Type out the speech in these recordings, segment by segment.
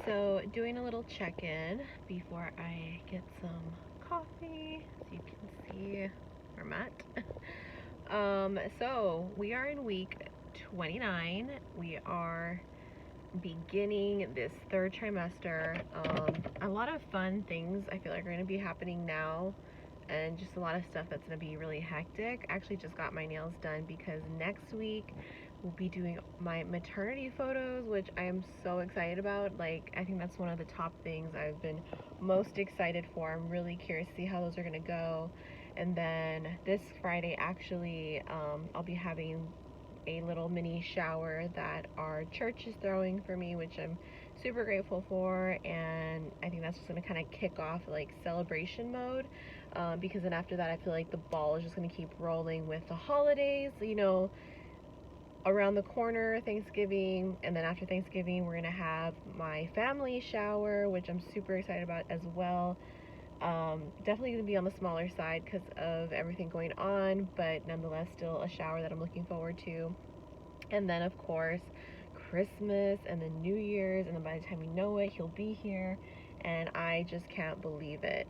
So doing a little check-in before I get some coffee, so you can see where I'm at. So we are in week 29. We are beginning this third trimester. A lot of fun things I feel like are going to be happening now, and just a lot of stuff that's going to be really hectic. I actually just got my nails done because next week we'll be doing my maternity photos, which I am so excited about. Like, I think that's one of the top things I've been most excited for. I'm really curious to see how those are going to go. And then this Friday, actually, I'll be having a little mini shower that our church is throwing for me, which I'm super grateful for. And I think that's just going to kind of kick off like celebration mode, because then after that I feel like the ball is just going to keep rolling with the holidays, around the corner, Thanksgiving, and then after Thanksgiving we're gonna have my family shower, which I'm super excited about as well. Definitely gonna be on the smaller side because of everything going on, but nonetheless still a shower that I'm looking forward to. And then of course Christmas and then New Year's, and then by the time you know it, he'll be here, and I just can't believe it.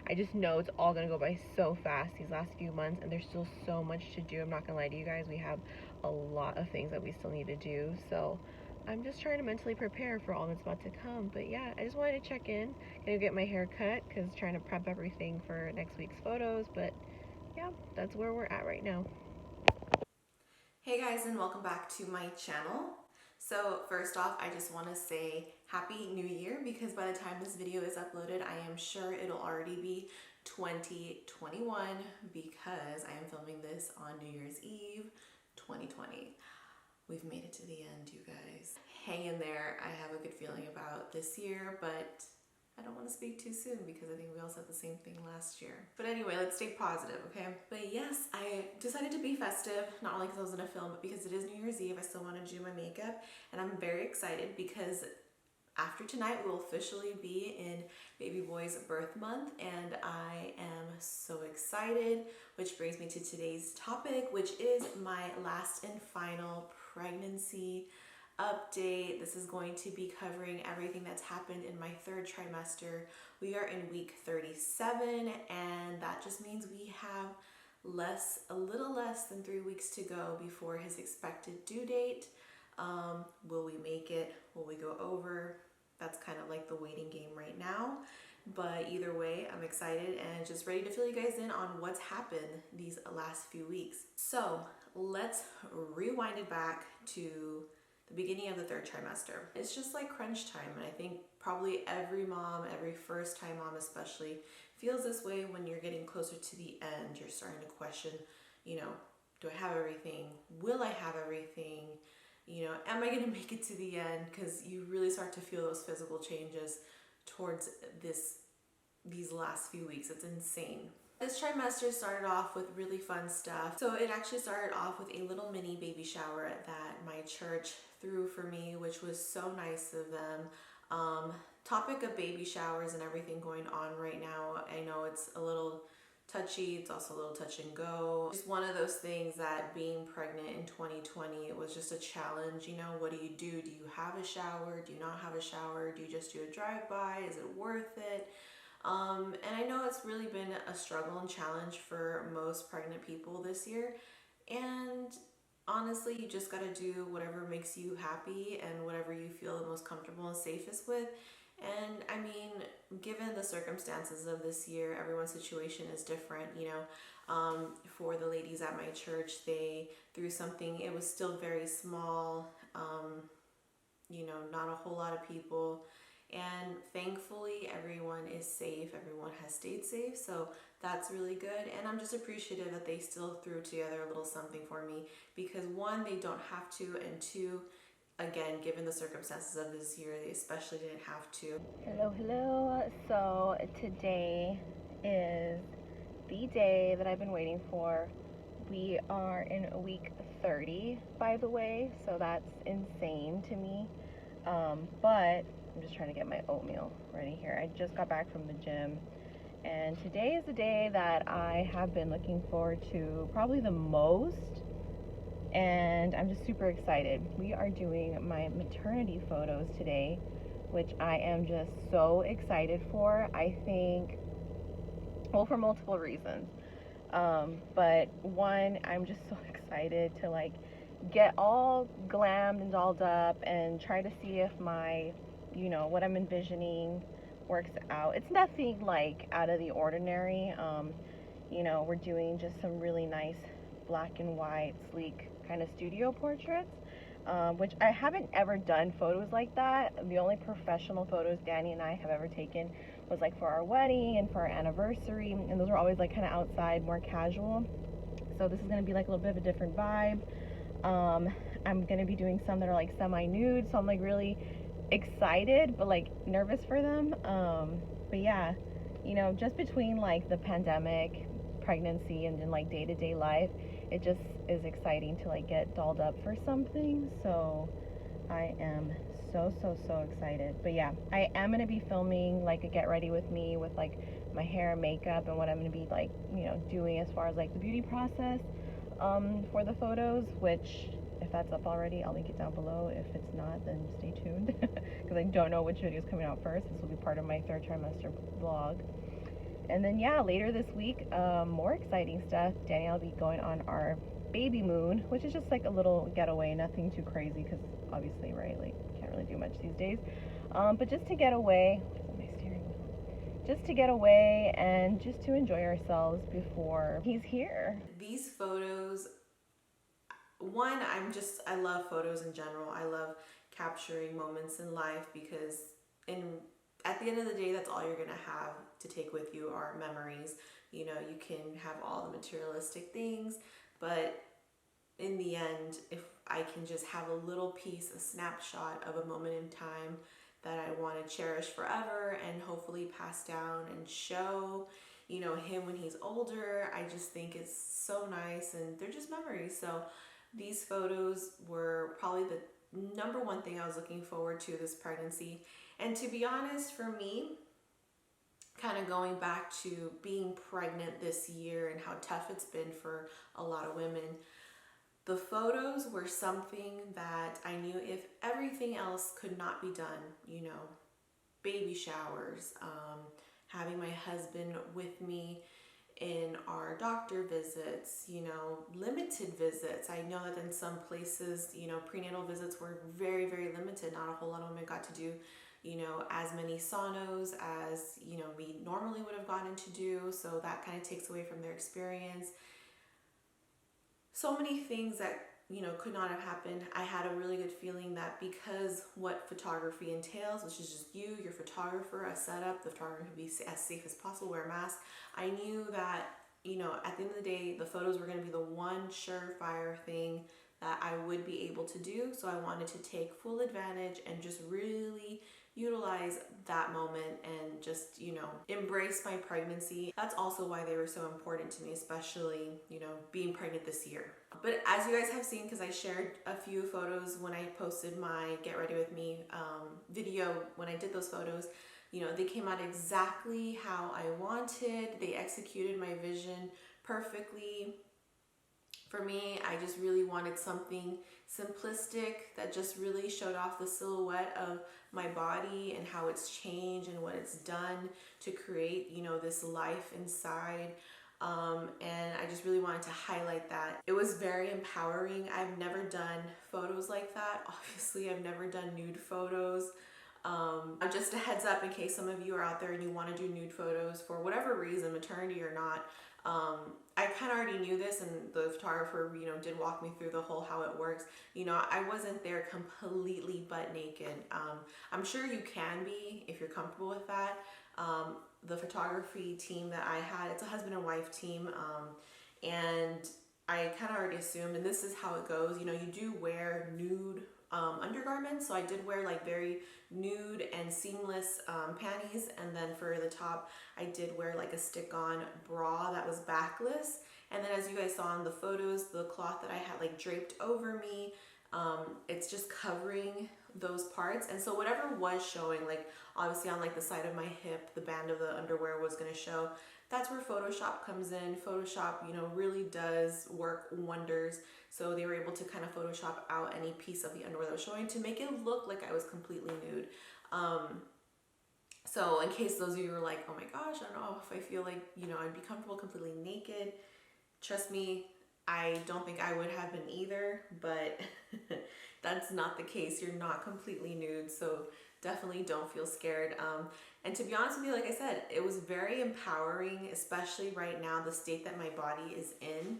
I just know it's all gonna go by so fast these last few months, and there's still so much to do. I'm not gonna lie to you guys, we have a lot of things that we still need to do. So I'm just trying to mentally prepare for all that's about to come. But yeah, I just wanted to check in, gonna get my hair cut because trying to prep everything for next week's photos. But yeah, that's where we're at right now. Hey guys, and welcome back to my channel. So first off, I just want to say Happy New Year, because by the time this video is uploaded, I am sure it'll already be 2021 because I am filming this on New Year's Eve 2020. We've made it to the end, you guys. Hang in there. I have a good feeling about this year, but I don't want to speak too soon because I think we all said the same thing last year. But anyway, let's stay positive, okay? But yes, I decided to be festive, not only because I was in a film, but because it is New Year's Eve. I still want to do my makeup, and I'm very excited because after tonight we'll officially be in baby boy's birth month, and I am so excited, which brings me to today's topic, which is my last and final pregnancy update. This is going to be covering everything that's happened in my third trimester. We are in week 37, and that just means we have a little less than 3 weeks to go before his expected due date. Will we make it? Will we go over? That's kind of like the waiting game right now. But either way, I'm excited and just ready to fill you guys in on what's happened these last few weeks. So let's rewind it back to the beginning of the third trimester. It's just like crunch time, and I think probably every mom, every first time mom especially, feels this way when you're getting closer to the end. You're starting to question, do I have everything? Will I have everything? Am I gonna make it to the end? Because you really start to feel those physical changes towards these last few weeks. It's insane. This trimester started off with really fun stuff. So it actually started off with a little mini baby shower that my church threw for me, which was so nice of them. Topic of baby showers and everything going on right now, I know it's a little touchy, it's also a little touch and go. It's one of those things that being pregnant in 2020, it was just a challenge. What do you do? Do you have a shower? Do you not have a shower? Do you just do a drive-by? Is it worth it? And I know it's really been a struggle and challenge for most pregnant people this year. And honestly, you just gotta do whatever makes you happy and whatever you feel the most comfortable and safest with. And I mean, given the circumstances of this year, everyone's situation is different. For the ladies at my church, they threw something, it was still very small, not a whole lot of people. And thankfully, everyone is safe. Everyone has stayed safe. So that's really good. And I'm just appreciative that they still threw together a little something for me, because one, they don't have to, and two, again, given the circumstances of this year, they especially didn't have to. Hello. So today is the day that I've been waiting for. We are in week 30, by the way, so that's insane to me. But I'm just trying to get my oatmeal ready here. I just got back from the gym, and today is the day that I have been looking forward to probably the most and I'm just super excited. We are doing my maternity photos today, which I am just so excited for. I think, well, for multiple reasons. But one, I'm just so excited to like get all glammed and dolled up and try to see if my, what I'm envisioning works out. It's nothing like out of the ordinary. We're doing just some really nice black and white, sleek kind of studio portraits, which I haven't ever done photos like that. The only professional photos Danny and I have ever taken was like for our wedding and for our anniversary, and those were always like kind of outside, more casual. So this is going to be like a little bit of a different vibe. I'm going to be doing some that are like semi-nude, so I'm like really excited but like nervous for them. But yeah, just between like the pandemic, pregnancy, and then like day-to-day life, it just is exciting to like get dolled up for something. So I am so excited. But yeah, I am going to be filming like a get ready with me with like my hair and makeup and what I'm going to be like, doing as far as like the beauty process for the photos, which if that's up already, I'll link it down below. If it's not, then stay tuned because I don't know which video is coming out first. This will be part of my third trimester vlog. And then yeah, later this week, more exciting stuff. Danny will be going on our baby moon, which is just like a little getaway, nothing too crazy because obviously, right, like can't really do much these days. But just to get away, what is my steering wheel? Just to get away and just to enjoy ourselves before he's here. These photos, one, I love photos in general. I love capturing moments in life because at the end of the day, that's all you're gonna have to take with you are memories. You can have all the materialistic things, but in the end, if I can just have a little piece, a snapshot of a moment in time that I want to cherish forever and hopefully pass down and show, him when he's older, I just think it's so nice, and they're just memories. So these photos were probably the number one thing I was looking forward to this pregnancy. And to be honest, for me, kind of going back to being pregnant this year and how tough it's been for a lot of women, the photos were something that I knew if everything else could not be done, baby showers, having my husband with me in our doctor visits, limited visits. I know that in some places, prenatal visits were very, very limited. Not a whole lot of women got to do, as many sonos as, we normally would have gotten to do. So that kind of takes away from their experience. So many things that, could not have happened. I had a really good feeling that because what photography entails, which is just you, your photographer, a setup, the photographer can be as safe as possible, wear a mask. I knew that, at the end of the day, the photos were going to be the one surefire thing that I would be able to do. So I wanted to take full advantage and just really utilize that moment and just, embrace my pregnancy. That's also why they were so important to me, especially, being pregnant this year. But as you guys have seen, because I shared a few photos when I posted my Get Ready With Me video, when I did those photos, they came out exactly how I wanted. They executed my vision perfectly. For me, I just really wanted something simplistic that just really showed off the silhouette of my body and how it's changed and what it's done to create, this life inside. And I just really wanted to highlight that. It was very empowering. I've never done photos like that. Obviously, I've never done nude photos. Just a heads up in case some of you are out there and you want to do nude photos for whatever reason, maternity or not. I kind of already knew this, and the photographer, did walk me through the whole how it works. I wasn't there completely butt naked. I'm sure you can be if you're comfortable with that. The photography team that I had, it's a husband and wife team, and I kind of already assumed, and this is how it goes. You do wear nude undergarments, so I did wear like very nude and seamless panties, and then for the top I did wear like a stick-on bra that was backless. And then as you guys saw in the photos, the cloth that I had like draped over me, it's just covering those parts. And so whatever was showing, like obviously on like the side of my hip, the band of the underwear was going to show. That's where Photoshop comes in. Photoshop, you know, really does work wonders. So they were able to kind of Photoshop out any piece of the underwear that was showing to make it look like I was completely nude. So in case those of you are like, oh my gosh, I don't know if I feel like, you know, I'd be comfortable completely naked. Trust me, I don't think I would have been either, but that's not the case. You're not completely nude, so definitely don't feel scared. And to be honest with you, like I said, it was very empowering, especially right now, the state that my body is in.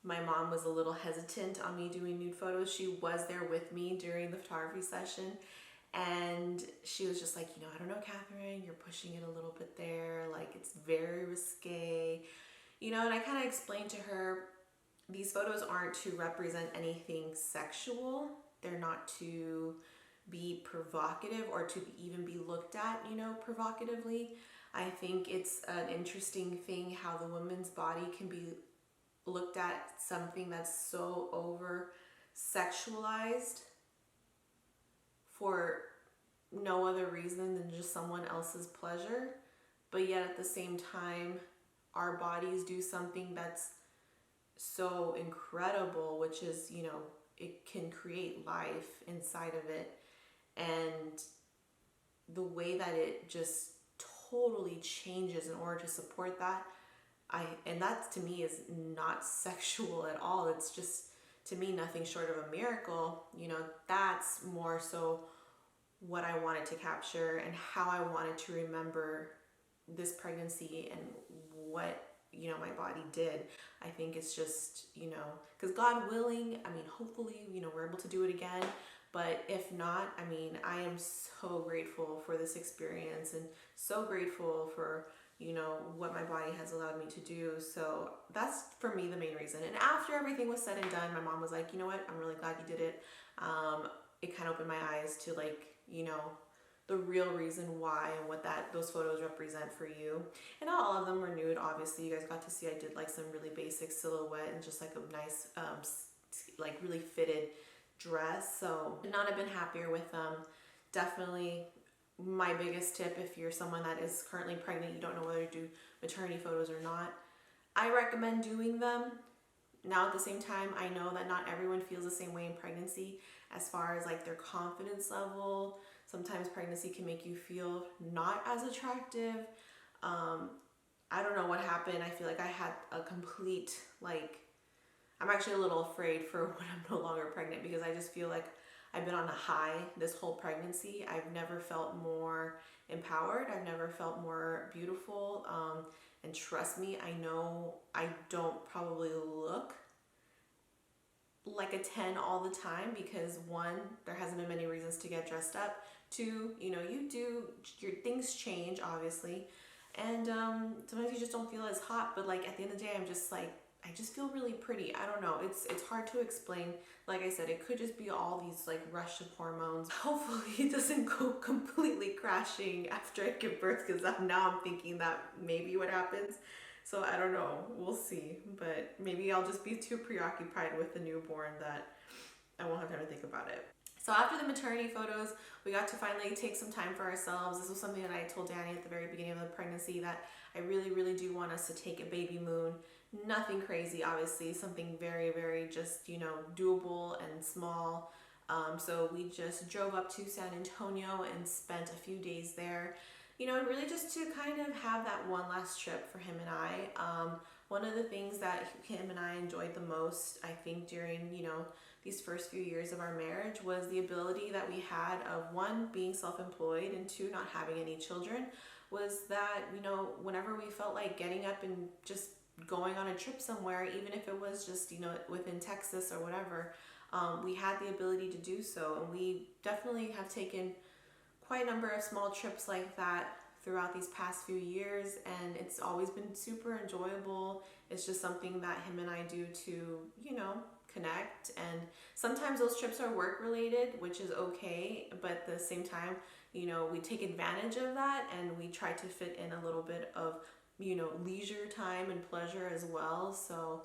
My mom was a little hesitant on me doing nude photos. She was there with me during the photography session, and she was just like, you know, I don't know, Catherine, you're pushing it a little bit there. Like, it's very risque, you know, and I kind of explained to her, these photos aren't to represent anything sexual. They're not to be provocative or to even be looked at, you know, provocatively. I think it's an interesting thing how the woman's body can be looked at something that's so over sexualized for no other reason than just someone else's pleasure, but yet at the same time our bodies do something that's so incredible, which is, you know, it can create life inside of it. And the way that it just totally changes in order to support that, and that to me is not sexual at all. It's just, to me, nothing short of a miracle. You know, that's more so what I wanted to capture and how I wanted to remember this pregnancy and what, you know, my body did. I think it's just, you know, because God willing, I mean, hopefully, you know, we're able to do it again. But if not, I mean, I am so grateful for this experience and so grateful for, you know, what my body has allowed me to do. So that's for me the main reason. And after everything was said and done, my mom was like, you know what, I'm really glad you did it. It kind of opened my eyes to, like, you know, the real reason why and what those photos represent for you. And not all of them were nude, obviously. You guys got to see I did like some really basic silhouette and just like a nice, like really fitted dress. So could not have been happier with them. Definitely my biggest tip, if you're someone that is currently pregnant, you don't know whether to do maternity photos or not, I recommend doing them. Now at the same time, I know that not everyone feels the same way in pregnancy as far as like their confidence level. Sometimes pregnancy can make you feel not as attractive. I don't know what happened. I feel like I had a complete, like, I'm actually a little afraid for when I'm no longer pregnant, because I just feel like I've been on a high this whole pregnancy. I've never felt more empowered. I've never felt more beautiful. And trust me, I know I don't probably look like a 10 all the time, because one, there hasn't been many reasons to get dressed up. Two, you know, your things change, obviously. And sometimes you just don't feel as hot, but like at the end of the day, I'm just like, I just feel really pretty. I don't know. It's hard to explain. Like I said, it could just be all these like rush of hormones. Hopefully it doesn't go completely crashing after I give birth, because now I'm thinking that maybe what happens. So I don't know. We'll see. But maybe I'll just be too preoccupied with the newborn that I won't have time to think about it. So after the maternity photos, we got to finally take some time for ourselves. This was something that I told Danny at the very beginning of the pregnancy, that I really, really do want us to take a baby moon. Nothing crazy, obviously, something very, very just, you know, doable and small. So we just drove up to San Antonio and spent a few days there, you know, really just to kind of have that one last trip for him and I. One of the things that him and I enjoyed the most, I think, during, you know, these first few years of our marriage was the ability that we had of, one, being self-employed, and two, not having any children, was that, you know, whenever we felt like getting up and just going on a trip somewhere, even if it was just, you know, within Texas or whatever, we had the ability to do so. And we definitely have taken quite a number of small trips like that throughout these past few years, and it's always been super enjoyable. It's just something that him and I do to, you know, connect. And sometimes those trips are work related, which is okay, but at the same time, you know, we take advantage of that and we try to fit in a little bit of, you know, leisure time and pleasure as well. So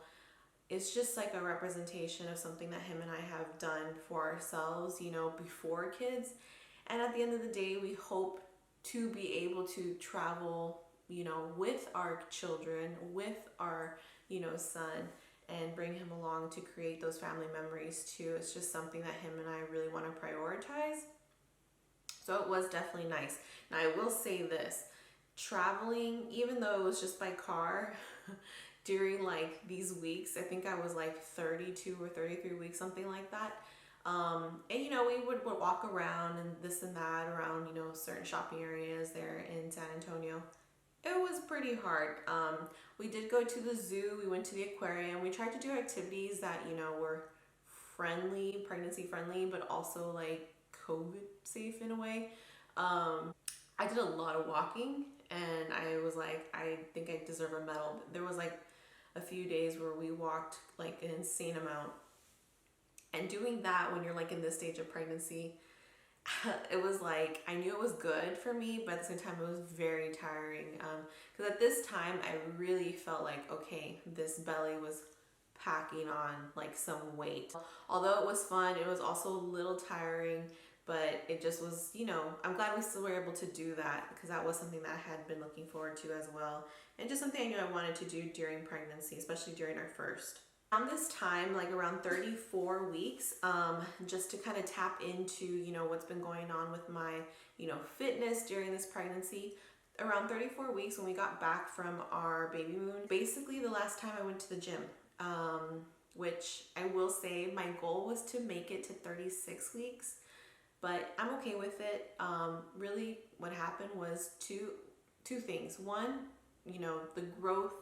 it's just like a representation of something that him and I have done for ourselves, you know, before kids. And at the end of the day, we hope to be able to travel, you know, with our children, with our, you know, son, and bring him along to create those family memories too. It's just something that him and I really want to prioritize. So it was definitely nice. Now I will say this, traveling, even though it was just by car, during like these weeks, I think I was like 32 or 33 weeks, something like that. And you know, we would walk around and this and that around, you know, certain shopping areas there in San Antonio. It was pretty hard. We did go to the zoo, we went to the aquarium, we tried to do activities that, you know, were friendly, pregnancy friendly, but also like COVID safe in a way. I did a lot of walking and I was like, I think I deserve a medal. There was like a few days where we walked like an insane amount. And doing that when you're like in this stage of pregnancy, it was like, I knew it was good for me, but at the same time, it was very tiring. Because at this time, I really felt like, okay, this belly was packing on like some weight. Although it was fun, it was also a little tiring, but it just was, you know, I'm glad we still were able to do that because that was something that I had been looking forward to as well. And just something I knew I wanted to do during pregnancy, especially during our first. Around this time, like around 34 weeks, just to kind of tap into, you know, what's been going on with my, you know, fitness during this pregnancy. Around 34 weeks when we got back from our baby moon, basically the last time I went to the gym, which I will say my goal was to make it to 36 weeks, but I'm okay with it. Really what happened was two things. One, you know, the growth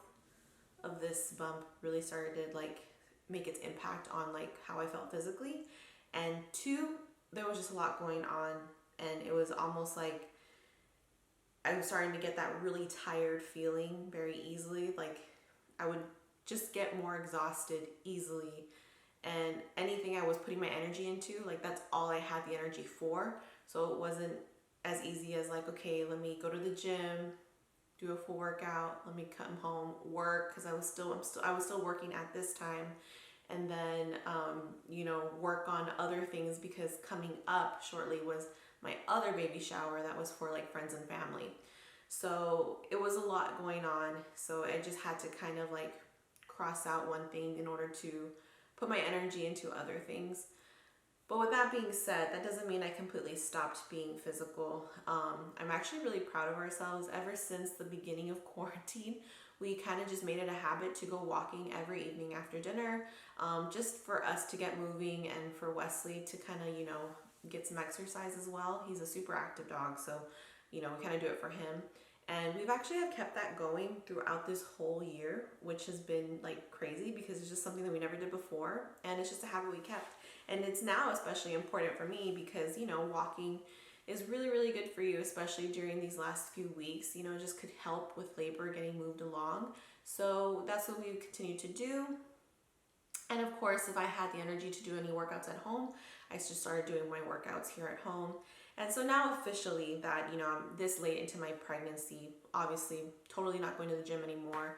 of this bump really started to like make its impact on like how I felt physically. And two, there was just a lot going on and it was almost like I was starting to get that really tired feeling very easily. Like I would just get more exhausted easily, and anything I was putting my energy into, like that's all I had the energy for. So it wasn't as easy as like, okay, let me go to the gym, do a full workout, let me come home, work, because I was still working at this time, and then you know, work on other things because coming up shortly was my other baby shower that was for like friends and family. So it was a lot going on. So I just had to kind of like cross out one thing in order to put my energy into other things. But with that being said, that doesn't mean I completely stopped being physical. I'm actually really proud of ourselves. Ever since the beginning of quarantine, we kind of just made it a habit to go walking every evening after dinner, just for us to get moving and for Wesley to kind of, you know, get some exercise as well. He's a super active dog, so, you know, we kind of do it for him. And we've actually have kept that going throughout this whole year, which has been like crazy because it's just something that we never did before. And it's just a habit we kept. And it's now especially important for me because, you know, walking is really, really good for you, especially during these last few weeks. You know, it just could help with labor getting moved along. So that's what we continue to do. And of course, if I had the energy to do any workouts at home, I just started doing my workouts here at home. And so now officially that, you know, I'm this late into my pregnancy, obviously totally not going to the gym anymore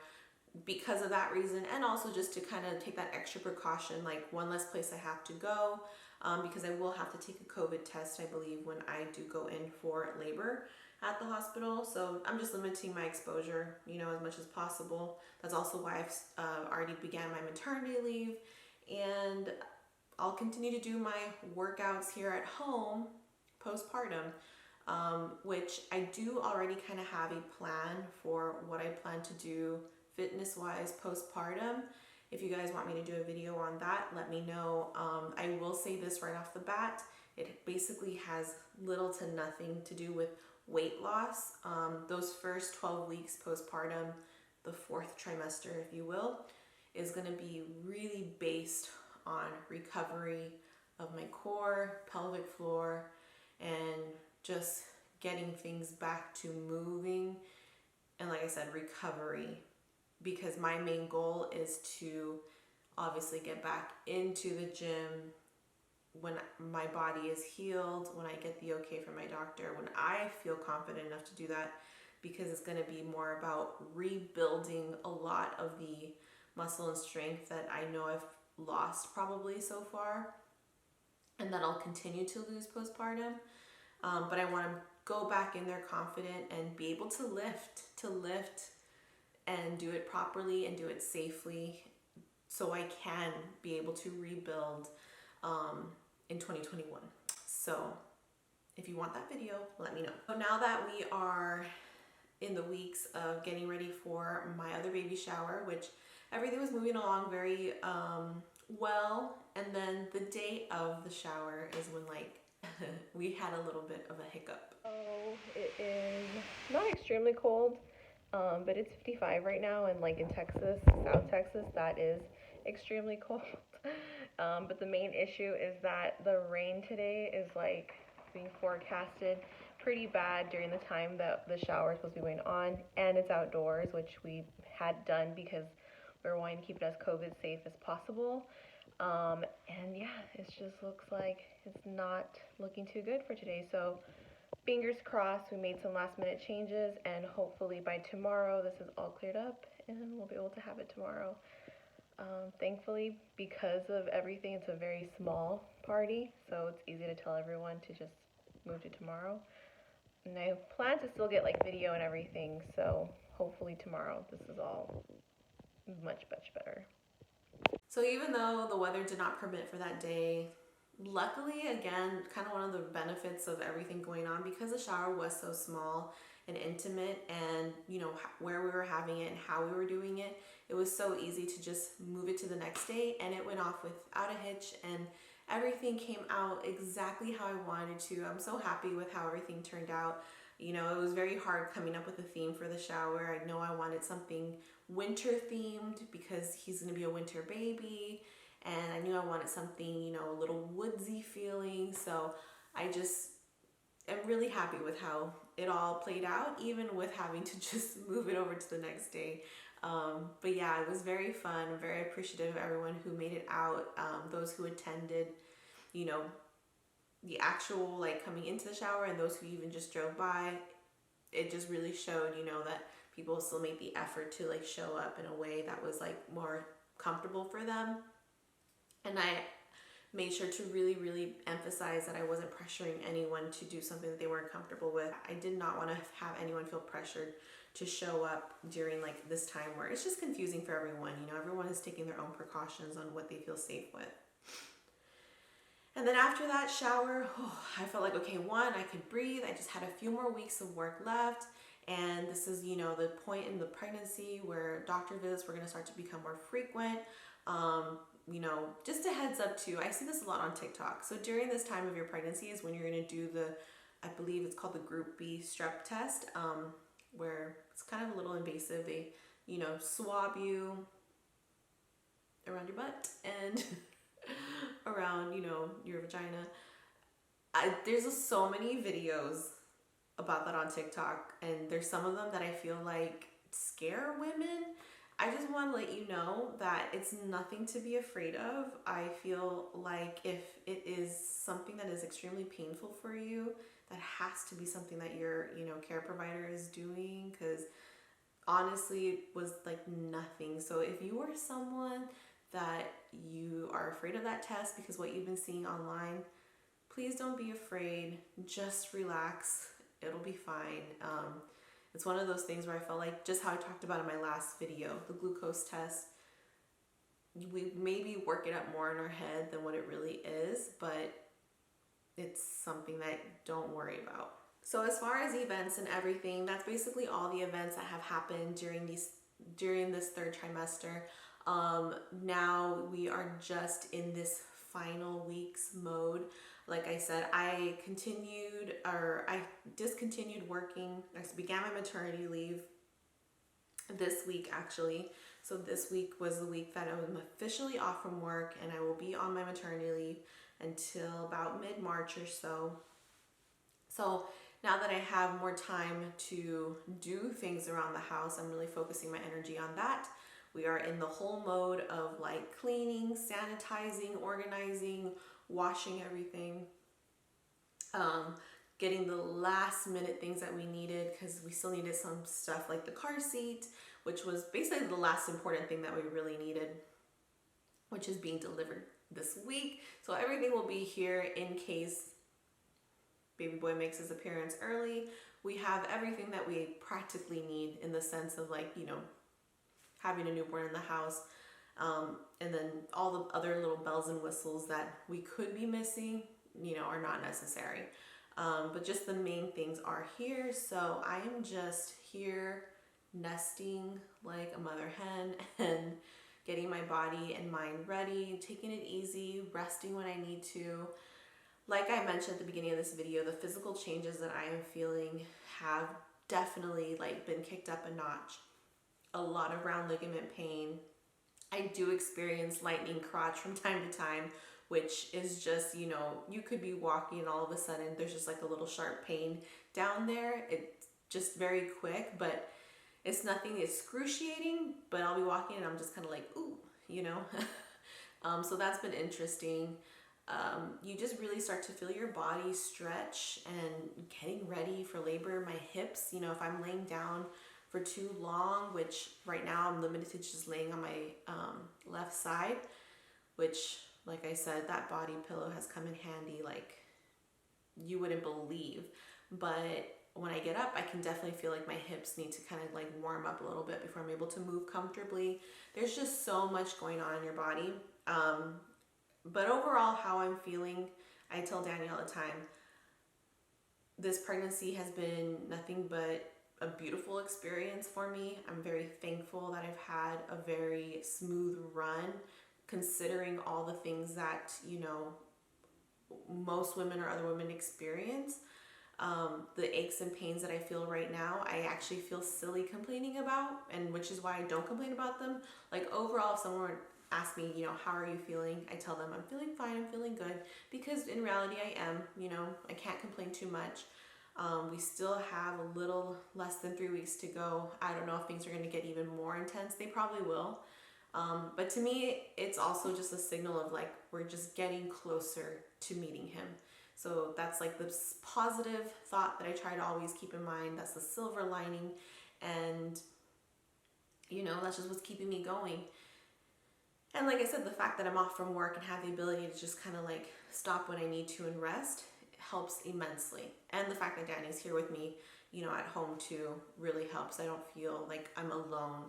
because of that reason, and also just to kind of take that extra precaution, like one less place I have to go, because I will have to take a COVID test, I believe, when I do go in for labor at the hospital. So I'm just limiting my exposure, you know, as much as possible. That's also why I've already began my maternity leave, and I'll continue to do my workouts here at home postpartum, which I do already kind of have a plan for what I plan to do fitness wise postpartum. If you guys want me to do a video on that, let me know. I will say this right off the bat, it basically has little to nothing to do with weight loss. Those first 12 weeks postpartum, the fourth trimester if you will, is going to be really based on recovery of my core, pelvic floor, and just getting things back to moving, and like I said, recovery, because my main goal is to obviously get back into the gym when my body is healed, when I get the okay from my doctor, when I feel confident enough to do that, because it's going to be more about rebuilding a lot of the muscle and strength that I know I've lost probably so far, and that I'll continue to lose postpartum. But I want to go back in there confident and be able to lift and do it properly and do it safely, so I can be able to rebuild in 2021. So if you want that video, let me know. So now that we are in the weeks of getting ready for my other baby shower, which everything was moving along very well, and then the day of the shower is when like we had a little bit of a hiccup. Oh, it is not extremely cold, but it's 55 right now, and like in Texas, South Texas, that is extremely cold. But the main issue is that the rain today is like being forecasted pretty bad during the time that the shower is supposed to be going on, and it's outdoors, which we had done because we were wanting to keep it as COVID safe as possible. And yeah, it just looks like it's not looking too good for today. So fingers crossed, we made some last minute changes, and hopefully by tomorrow this is all cleared up and we'll be able to have it tomorrow. Thankfully, because of everything, it's a very small party, so it's easy to tell everyone to just move to tomorrow. And I plan to still get like video and everything, so hopefully tomorrow this is all much better. So even though the weather did not permit for that day, luckily, again, kind of one of the benefits of everything going on, because the shower was so small and intimate, and you know where we were having it and how we were doing it, it was so easy to just move it to the next day, and it went off without a hitch, and everything came out exactly how I wanted to. I'm so happy with how everything turned out. You know, it was very hard coming up with a theme for the shower. I know I wanted something winter themed because he's gonna be a winter baby, and I knew I wanted something, you know, a little woodsy feeling. So I just am really happy with how it all played out, even with having to just move it over to the next day. But yeah, it was very fun. I'm very appreciative of everyone who made it out, those who attended, you know, the actual like coming into the shower, and those who even just drove by. It just really showed, you know, that people still made the effort to like show up in a way that was like more comfortable for them. And I made sure to really emphasize that I wasn't pressuring anyone to do something that they weren't comfortable with. I did not want to have anyone feel pressured to show up during like this time where it's just confusing for everyone. You know, everyone is taking their own precautions on what they feel safe with. And then after that shower, I felt like, okay, one, I could breathe. I just had a few more weeks of work left. And this is, you know, the point in the pregnancy where doctor visits were going to start to become more frequent. You know, just a heads up too, I see this a lot on TikTok. So during this time of your pregnancy is when you're going to do the, I believe it's called the Group B strep test, where it's kind of a little invasive. They, you know, swab you around your butt and around, you know, your vagina. There's so many videos about that on TikTok, and there's some of them that I feel like scare women. I just want to let you know that it's nothing to be afraid of. I feel like if it is something that is extremely painful for you, that has to be something that your, you know, care provider is doing, because honestly it was like nothing. So if you are someone that you are afraid of that test because what you've been seeing online, please don't be afraid. Just relax. It'll be fine. It's one of those things where I felt like, just how I talked about in my last video, the glucose test, we maybe work it up more in our head than what it really is, but it's something that don't worry about. So as far as events and everything, that's basically all the events that have happened during this third trimester. Now we are just in this final weeks mode. Like I said, I discontinued working. I began my maternity leave this week actually. So this week was the week that I'm officially off from work, and I will be on my maternity leave until about mid-March or so. So now that I have more time to do things around the house, I'm really focusing my energy on that. We are in the whole mode of like cleaning, sanitizing, organizing, washing everything, getting the last minute things that we needed, because we still needed some stuff like the car seat, which was basically the last important thing that we really needed, which is being delivered this week. So everything will be here in case baby boy makes his appearance early. We have everything that we practically need in the sense of like, you know, having a newborn in the house. And then all the other little bells and whistles that we could be missing, you know, are not necessary. But just the main things are here. So I am just here nesting like a mother hen and getting my body and mind ready, taking it easy, resting when I need to. Like I mentioned at the beginning of this video, the physical changes that I am feeling have definitely like been kicked up a notch. A lot of round ligament pain. I do experience lightning crotch from time to time, which is just, you know, you could be walking and all of a sudden there's just like a little sharp pain down there. It's just very quick, but it's nothing excruciating, but I'll be walking and I'm just kind of like, ooh, you know. So that's been interesting. You just really start to feel your body stretch and getting ready for labor. My hips, you know, if I'm laying down for too long, which right now I'm limited to just laying on my left side, which, like I said, that body pillow has come in handy like you wouldn't believe. But when I get up, I can definitely feel like my hips need to kind of like warm up a little bit before I'm able to move comfortably. There's just so much going on in your body. But overall, how I'm feeling, I tell Danny all the time, this pregnancy has been nothing but a beautiful experience for me. I'm very thankful that I've had a very smooth run, considering all the things that, you know, most women or other women experience. The aches and pains that I feel right now, I actually feel silly complaining about, and which is why I don't complain about them. Like overall, if someone ask me, you know, how are you feeling? I tell them I'm feeling fine, I'm feeling good, because in reality I am, you know, I can't complain too much. We still have a little less than 3 weeks to go. I don't know if things are going to get even more intense. They probably will. But to me, it's also just a signal of like, we're just getting closer to meeting him. So that's like this positive thought that I try to always keep in mind. That's the silver lining. And, you know, that's just what's keeping me going. And like I said, the fact that I'm off from work and have the ability to just kind of like stop when I need to and rest helps immensely. And the fact that Danny's here with me, you know, at home too, really helps. I don't feel like I'm alone.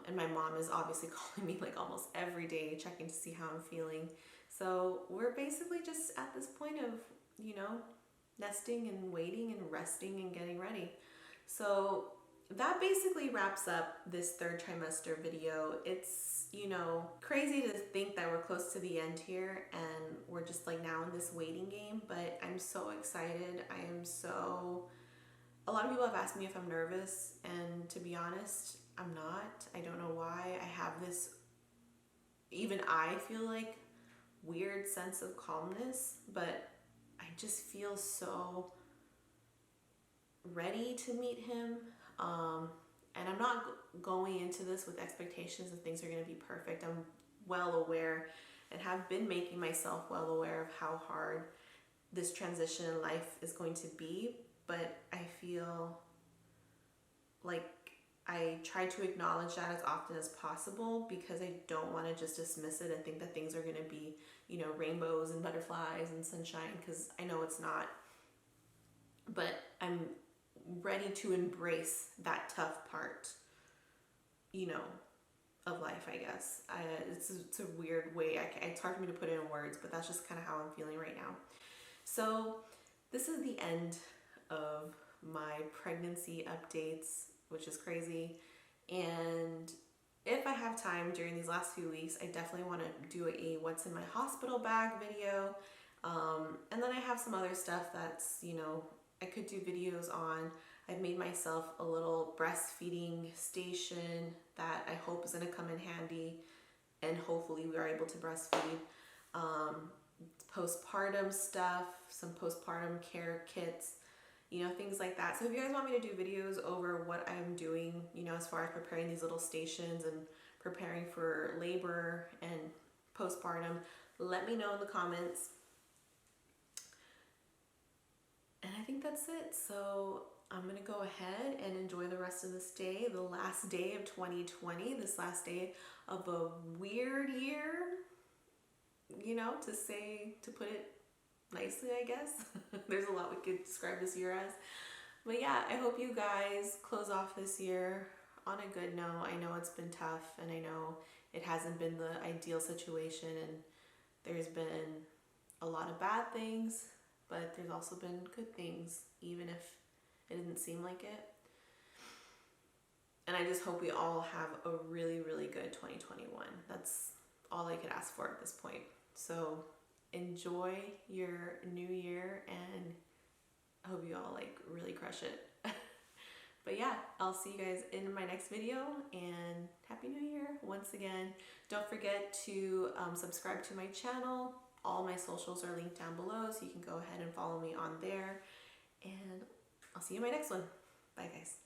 And my mom is obviously calling me like almost every day, checking to see how I'm feeling. So we're basically just at this point of, you know, nesting and waiting and resting and getting ready. So that basically wraps up this third trimester video. It's, you know, crazy to think that we're close to the end here and we're just like now in this waiting game, but I'm so excited. A lot of people have asked me if I'm nervous, and to be honest, I'm not. I don't know why. I have this, even I feel like, weird sense of calmness, but I just feel so ready to meet him. And I'm not going into this with expectations that things are going to be perfect. I'm well aware and have been making myself well aware of how hard this transition in life is going to be. But I feel like I try to acknowledge that as often as possible, because I don't want to just dismiss it and think that things are going to be, you know, rainbows and butterflies and sunshine, because I know it's not. But I'm ready to embrace that tough part, you know, of life, I guess. It's a weird way. It's hard for me to put it in words, but that's just kind of how I'm feeling right now. So this is the end of my pregnancy updates, which is crazy. And if I have time during these last few weeks, I definitely want to do a what's in my hospital bag video. And then I have some other stuff that's, you know, I could do videos on. I've made myself a little breastfeeding station that I hope is going to come in handy, and hopefully we are able to breastfeed. Postpartum stuff, some postpartum care kits, you know, things like that. So if you guys want me to do videos over what I'm doing, you know, as far as preparing these little stations and preparing for labor and postpartum, let me know in the comments. And I think that's it. So I'm gonna go ahead and enjoy the rest of this day, the last day of 2020, this last day of a weird year, you know, to put it nicely, I guess. There's a lot we could describe this year as. But yeah, I hope you guys close off this year on a good note. I know it's been tough, and I know it hasn't been the ideal situation, and there's been a lot of bad things, but there's also been good things, even if it didn't seem like it. And I just hope we all have a really, really good 2021. That's all I could ask for at this point. So enjoy your new year, and I hope you all like really crush it. But yeah, I'll see you guys in my next video, and Happy New Year once again. Don't forget to subscribe to my channel. All my socials are linked down below, so you can go ahead and follow me on there. And I'll see you in my next one. Bye guys.